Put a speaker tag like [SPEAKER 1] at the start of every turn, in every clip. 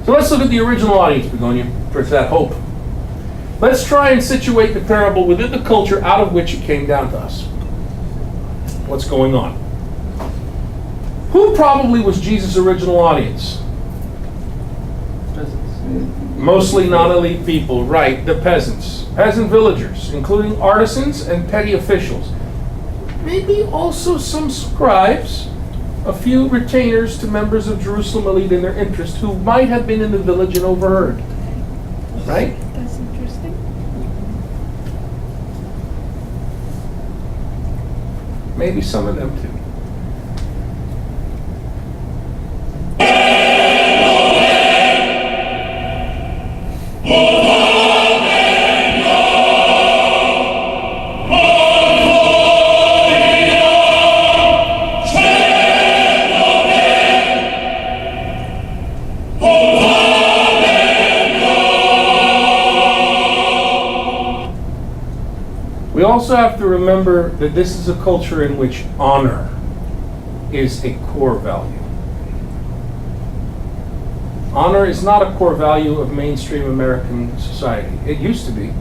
[SPEAKER 1] So let's look at the original audience, Begonia, for that hope. Let's try and situate the parable within the culture out of which it came down to us. What's going on? Who probably was Jesus' original audience? Mostly non-elite people, right, the peasants. Peasant villagers, including artisans and petty officials. Maybe also some scribes, a few retainers to members of Jerusalem elite in their interest who might have been in the village and overheard. Right?
[SPEAKER 2] That's interesting.
[SPEAKER 1] Maybe some of them too. We also have to remember that this is a culture in which honor is a core value. Honor is not a core value of mainstream American society. It used to be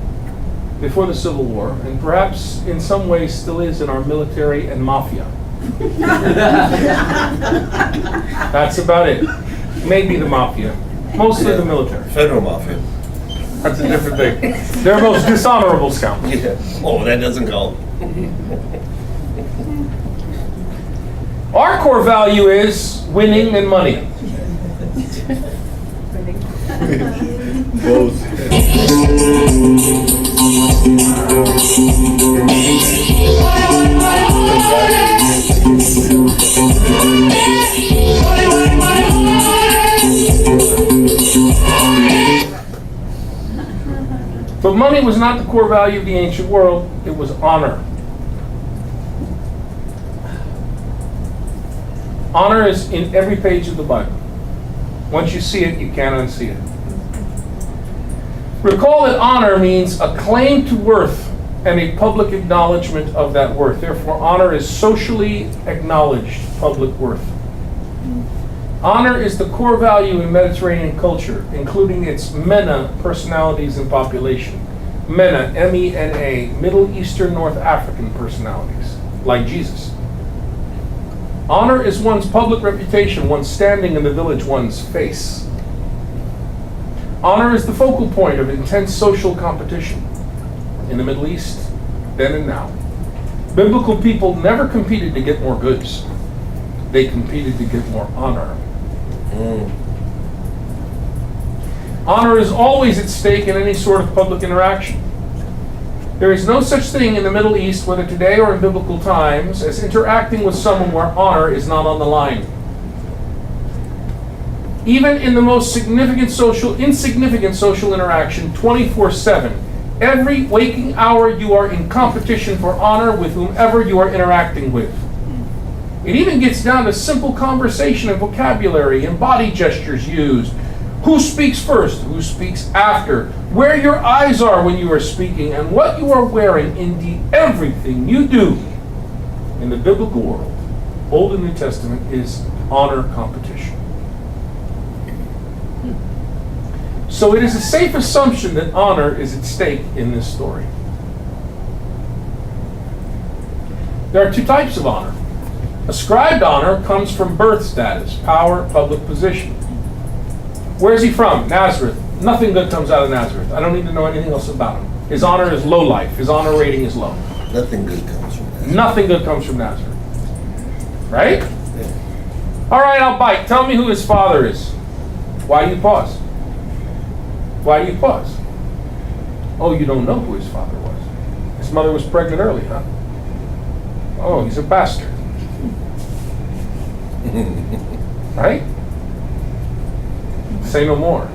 [SPEAKER 1] before the Civil War, and perhaps in some ways still is in our military and mafia. That's about it. Maybe the mafia. Mostly the military.
[SPEAKER 3] Federal mafia.
[SPEAKER 1] That's a different thing. They're most dishonorable scoundrels.
[SPEAKER 3] Yeah. Oh, that doesn't count.
[SPEAKER 1] Our core value is winning and money.
[SPEAKER 3] Both.
[SPEAKER 1] But money was not the core value of the ancient world, it was honor. Honor is in every page of the Bible. Once you see it, you can't unsee it. Recall that honor means a claim to worth and a public acknowledgement of that worth. Therefore, honor is socially acknowledged public worth. Honor is the core value in Mediterranean culture, including its MENA personalities and population. MENA, M-E-N-A, Middle Eastern North African personalities, like Jesus. Honor is one's public reputation, one's standing in the village, one's face. Honor is the focal point of intense social competition in the Middle East, then and now. Biblical people never competed to get more goods. They competed to get more honor. Honor is always at stake in any sort of public interaction. There is no such thing in the Middle East, whether today or in biblical times, as interacting with someone where honor is not on the line. Even in the most insignificant social interaction, 24/7, every waking hour you are in competition for honor with whomever you are interacting with. It even gets down to simple conversation and vocabulary and body gestures used. Who speaks first? Who speaks after? Where your eyes are when you are speaking and what you are wearing. Indeed, everything you do in the biblical world, Old and New Testament, is honor competition. So it is a safe assumption that honor is at stake in this story. There are two types of honor. Ascribed honor comes from birth status, power, public position. Where is he from? Nazareth. Nothing good comes out of Nazareth. I don't need to know anything else about him. His honor is low life. His honor rating is low.
[SPEAKER 3] Nothing good comes from that.
[SPEAKER 1] Nothing good comes from Nazareth. Right?
[SPEAKER 3] Yeah.
[SPEAKER 1] All right, I'll bite. Tell me who his father is. Why do you pause? Why do you pause? Oh, you don't know who his father was. His mother was pregnant early, huh? Oh, he's a bastard. Right? Say no more.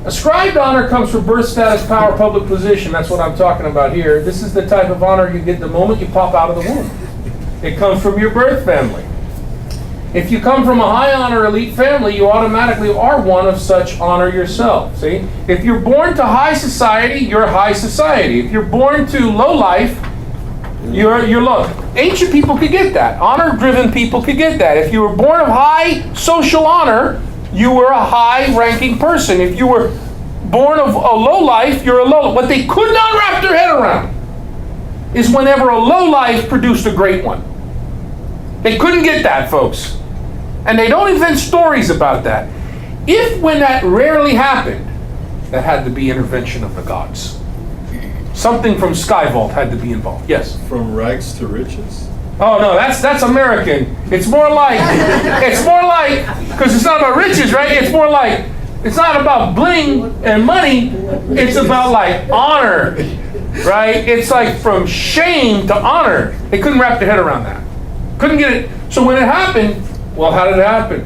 [SPEAKER 1] Ascribed honor comes from birth status, power, public position. That's what I'm talking about here. This is the type of honor you get the moment you pop out of the womb. It comes from your birth family. If you come from a high honor elite family, you automatically are one of such honor yourself. See? If you're born to high society, you're high society. If you're born to low life, you're low. ancient people could get that. Honor-driven people could get that. If you were born of high social honor, you were a high-ranking person. If you were born of a low life, you're a low. What they could not wrap their head around is whenever a low life produced a great one. They couldn't get that, folks. And they don't invent stories about that. If when that rarely happened, that had to be intervention of the gods. Something from Skyvault had to be involved. Yes?
[SPEAKER 2] From rags to riches?
[SPEAKER 1] Oh no, that's American. It's more like, because it's not about riches, right? It's more like, it's not about bling and money. It's about like honor, right? It's like from shame to honor. They couldn't wrap their head around that. Couldn't get it. So when it happened, well, how did it happen?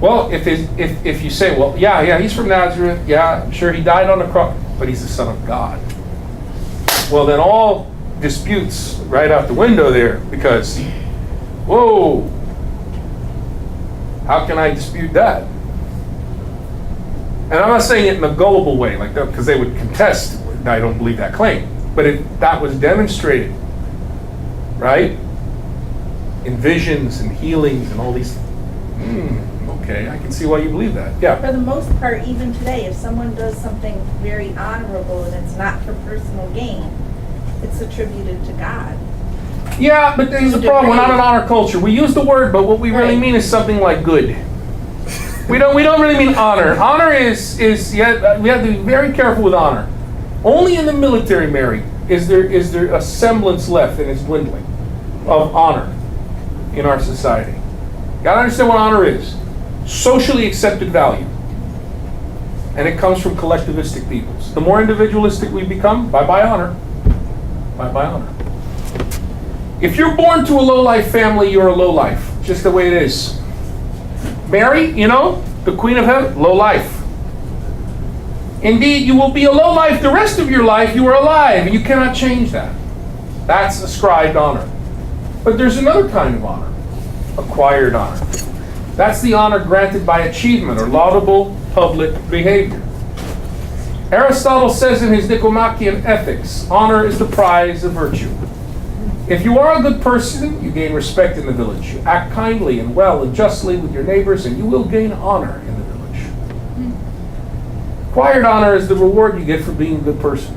[SPEAKER 1] Well, if you say, well, yeah, he's from Nazareth. Yeah, I'm sure he died on the cross, but he's the Son of God. Well, then all disputes right out the window there, because, whoa, how can I dispute that? And I'm not saying it in a gullible way, like that, because they would contest, I don't believe that claim. But that was demonstrated, right? In visions and healings and all these. Okay, I can see why you believe that. Yeah.
[SPEAKER 4] For the most part, even today, if someone does something very honorable and it's not for personal gain, it's attributed to God.
[SPEAKER 1] Yeah, but there's a problem. We're not an honor culture. We use the word, but what we really mean is something like good. We don't really mean honor. Honor is we have to be very careful with honor. Only in the military, Mary, is there a semblance left, and it's dwindling, of honor in our society. You gotta understand what honor is. Socially accepted value. And it comes from collectivistic peoples. The more individualistic we become, bye-bye honor. Bye-bye honor. If you're born to a low-life family, you're a low-life. Just the way it is. Mary, the Queen of Heaven, low-life. Indeed, you will be a low-life the rest of your life. You are alive, and you cannot change that. That's ascribed honor. But there's another kind of honor. Acquired honor. That's the honor granted by achievement or laudable public behavior. Aristotle says in his Nicomachean Ethics, honor is the prize of virtue. If you are a good person, you gain respect in the village. You act kindly and well and justly with your neighbors, and you will gain honor in the village. Acquired honor is the reward you get for being a good person.